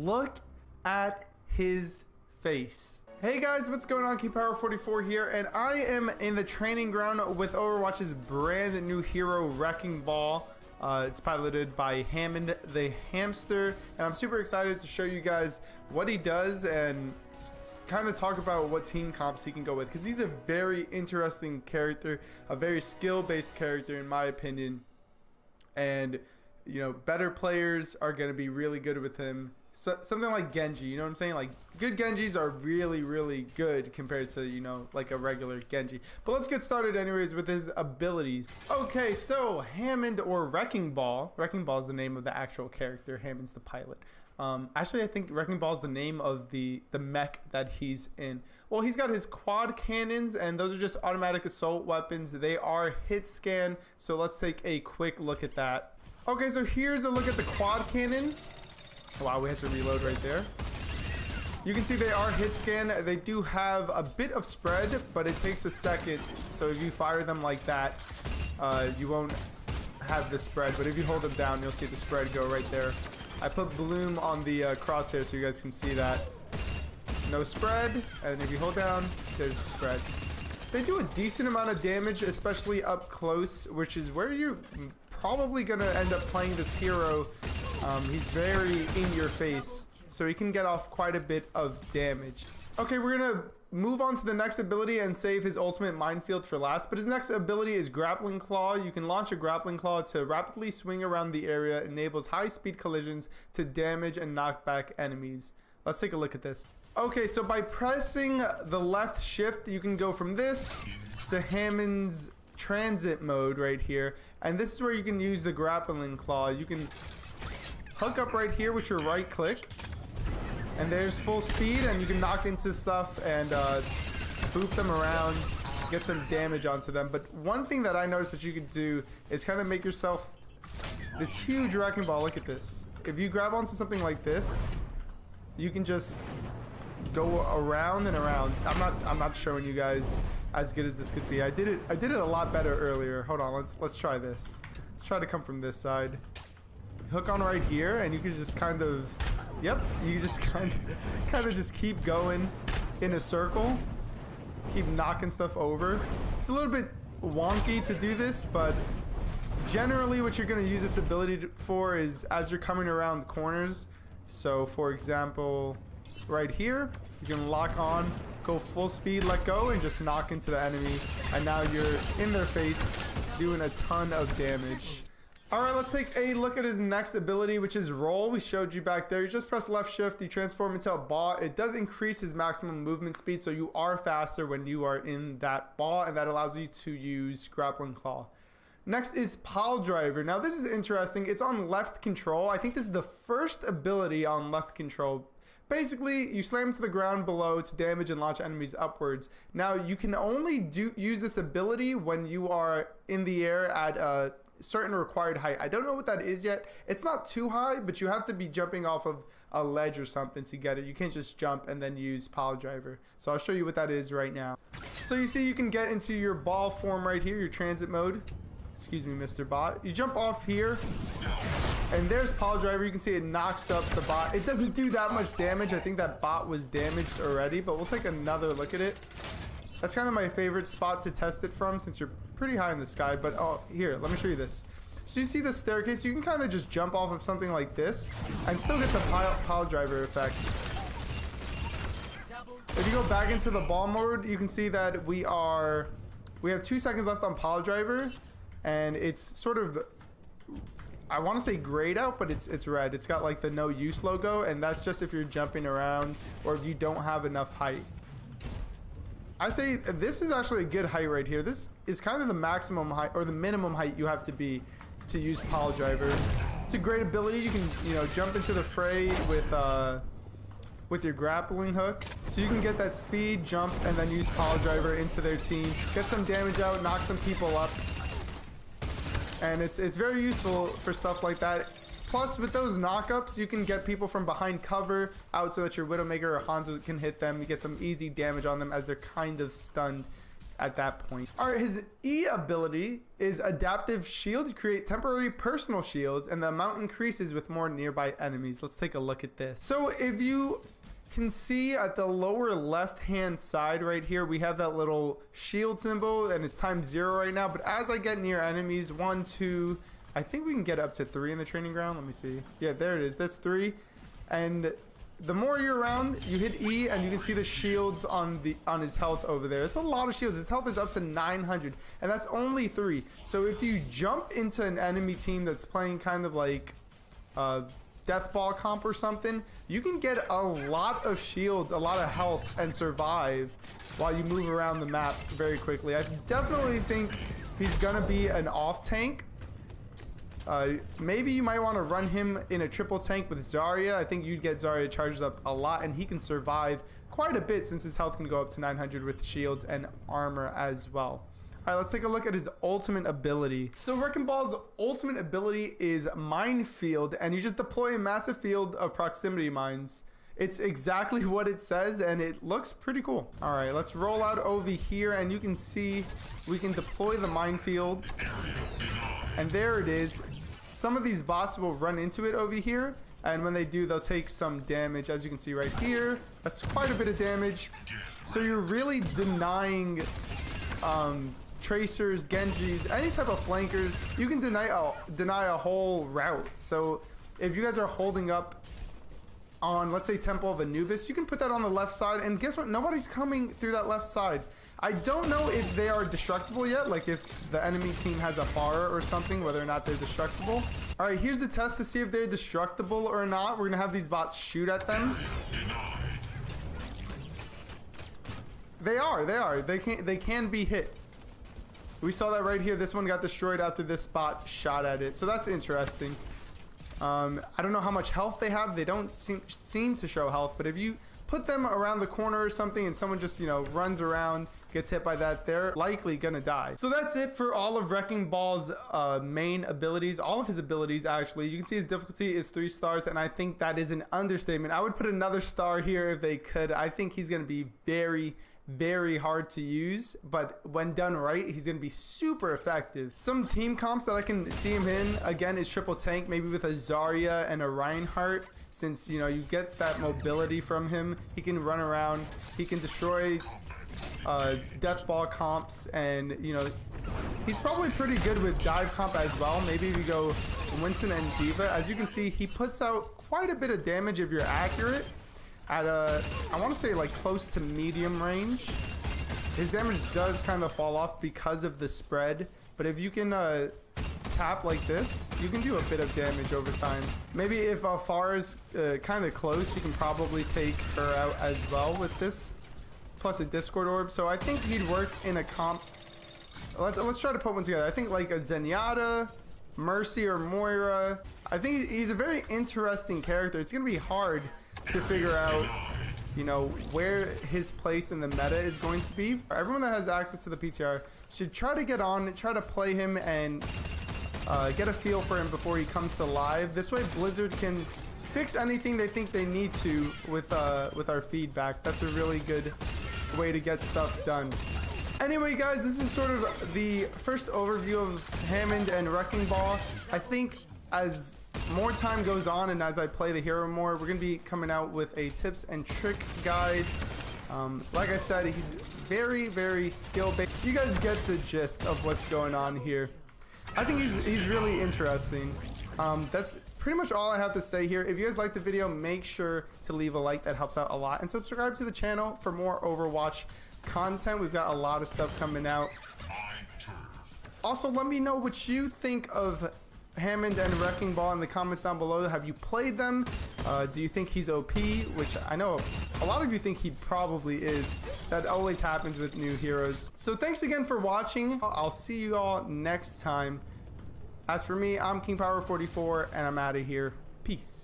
look at his face. Hey guys, what's going on? KPower44 here, and I am in the training ground with Overwatch's brand new hero, Wreckingball. It's piloted by Hammond the Hamster, and I'm super excited to show you guys what he does and kind of talk about what team comps he can go with, because he's a very interesting character, a very skill-based character in my opinion, and you know, better players are going to be really good with him. So, something like Genji, you know what I'm saying? Like, good Genjis are really, really good compared to, you know, like a regular Genji. But let's get started anyways with his abilities. Okay, so Hammond, or Wreckingball. Wreckingball is the name of the actual character. Hammond's the pilot. Actually, I think Wreckingball is the name of the mech that he's in. Well, he's got his quad cannons, and those are just automatic assault weapons. They are hit scan, so let's take a quick look at that. Okay, so here's a look at the quad cannons. Wow, we had to reload right there. You can see they are hit scan. They do have a bit of spread, but it takes a second. So if you fire them like that, you won't have the spread. But if you hold them down, you'll see the spread go right there. I put bloom on the crosshair so you guys can see that. No spread, and if you hold down, there's the spread. They do a decent amount of damage, especially up close, which is where you're probably going to end up playing this hero. He's very in your face, so he can get off quite a bit of damage. Okay, we're going to move on to the next ability and save his ultimate Minefield for last, but his next ability is Grappling Claw. You can launch a Grappling Claw to rapidly swing around the area. It enables high-speed collisions to damage and knock back enemies. Let's take a look at this. Okay, so by pressing the left shift, you can go from this to Hammond's transit mode right here, and this is where you can use the Grappling Claw. You can hook up right here with your right click, and there's full speed, and you can knock into stuff and boop them around, get some damage onto them. But one thing that I noticed that you could do is kind of make yourself this huge wrecking ball. Look at this. If you grab onto something like this, you can just go around and around. I'm not showing you guys as good as this could be. I did it a lot better earlier. Hold on, let's try this. Let's try to come from this side. Hook on right here, and you can just kind of, yep, you just kind of just keep going in a circle, keep knocking stuff over. It's a little bit wonky to do this, but generally what you're going to use this ability for is as you're coming around corners. So for example, right here, you can lock on, go full speed, let go, and just knock into the enemy, and now you're in their face doing a ton of damage. Alright, let's take a look at his next ability, which is Roll. We showed you back there. You just press left shift, you transform into a ball. It does increase his maximum movement speed, so you are faster when you are in that ball, and that allows you to use Grappling Claw. Next is Piledriver. Now this is interesting. It's on left control. I think this is the first ability on left control. Basically, you slam to the ground below to damage and launch enemies upwards. Now you can only use this ability when you are in the air at a certain required height. I don't know what that is yet. It's not too high, but you have to be jumping off of a ledge or something to get it. You can't just jump and then use Piledriver. So I'll show you what that is right now. So you see you can get into your ball form right here, your transit mode. Excuse me, Mr. Bot. You jump off here, and there's Piledriver. You can see it knocks up the bot. It doesn't do that much damage. I think that bot was damaged already, but we'll take another look at it. That's kind of my favorite spot to test it from, since you're pretty high in the sky. But oh, here, let me show you this. So you see the staircase, you can kind of just jump off of something like this and still get the Piledriver effect. If you go back into the ball mode, you can see that we have 2 seconds left on Piledriver, and it's sort of, I want to say grayed out, but it's red. It's got like the no use logo, and that's just if you're jumping around or if you don't have enough height. I say this is actually a good height right here. This is kind of the maximum height or the minimum height you have to be to use Piledriver. It's a great ability. You can, you know, jump into the fray with your grappling hook, so you can get that speed, jump, and then use Piledriver into their team, get some damage out, knock some people up, and it's very useful for stuff like that. Plus, with those knockups, you can get people from behind cover out so that your Widowmaker or Hanzo can hit them. You get some easy damage on them as they're kind of stunned. at that point. All right, his E ability is Adaptive Shield. You create temporary personal shields, and the amount increases with more nearby enemies. Let's take a look at this. So if you can see at the lower left hand side right here, we have that little shield symbol, and it's times 0 right now. But as I get near enemies, 1, 2, I think we can get up to 3 in the training ground. Let me see. Yeah, there it is. That's 3. And the more you're around, you hit E and you can see the shields on his health over there. It's a lot of shields. His health is up to 900, and that's only 3. So if you jump into an enemy team that's playing kind of like death ball comp or something, you can get a lot of shields, a lot of health, and survive while you move around the map very quickly. I definitely think he's gonna be an off tank. Maybe you might want to run him in a triple tank with Zarya. I think you'd get Zarya charged up a lot, and he can survive quite a bit since his health can go up to 900 with shields and armor as well. All right, let's take a look at his ultimate ability. So Wreckingball's ultimate ability is Minefield, and you just deploy a massive field of proximity mines. It's exactly what it says, and it looks pretty cool. All right, let's roll out over here, and you can see we can deploy the minefield. And there it is. Some of these bots will run into it over here, and when they do, they'll take some damage. As you can see right here, that's quite a bit of damage. So you're really denying tracers, Genjis, any type of flankers. You can deny a whole route. So if you guys are holding up on, let's say, Temple of Anubis, you can put that on the left side, and guess what? Nobody's coming through that left side. I don't know if they are destructible yet, like if the enemy team has a Pharah or something, whether or not they're destructible. All right, here's the test to see if they're destructible or not. We're gonna have these bots shoot at them. They are. They can be hit. We saw that right here. This one got destroyed after this bot shot at it. So that's interesting. I don't know how much health they have. They don't seem to show health, but if you put them around the corner or something and someone just, you know, runs around, gets hit by that, they're likely gonna die. So that's it for all of Wreckingball's main abilities, all of his abilities actually. You can see his difficulty is 3 stars, and I think that is an understatement. I would put another star here if they could. I think he's gonna be very, very hard to use, but when done right, he's gonna be super effective. Some team comps that I can see him in, again, is triple tank, maybe with a Zarya and a Reinhardt, since, you know, you get that mobility from him. He can run around, he can destroy death ball comps, and, you know, he's probably pretty good with dive comp as well. Maybe we go Winston and Diva. As you can see, he puts out quite a bit of damage if you're accurate at I want to say like close to medium range. His damage does kind of fall off because of the spread, but if you can tap like this, you can do a bit of damage over time. Maybe if Farah's kind of close, you can probably take her out as well with this, plus a Discord orb. So I think he'd work in a comp. Let's try to put one together. I think like a Zenyatta, Mercy, or Moira. I think he's a very interesting character. It's gonna be hard to figure out, you know, where his place in the meta is going to be. Everyone that has access to the PTR should try to get on, try to play him, and get a feel for him before he comes to live. This way Blizzard can fix anything they think they need to with our feedback. That's a really good way to get stuff done. Anyway, guys, this is sort of the first overview of Hammond and Wreckingball. I think as more time goes on and as I play the hero more, we're going to be coming out with a tips and trick guide. Like I said, he's very, very skill-based. You guys get the gist of what's going on here. I think he's really interesting. That's pretty much all I have to say here. If you guys liked the video, make sure to leave a like. That helps out a lot. And subscribe to the channel for more Overwatch content. We've got a lot of stuff coming out. Also, let me know what you think of Hammond and Wreckingball in the comments down below. Have you played them? Do you think he's OP? Which I know a lot of you think he probably is. That always happens with new heroes. So thanks again for watching. I'll see you all next time. As for me, I'm King Power 44, and I'm out of here. Peace.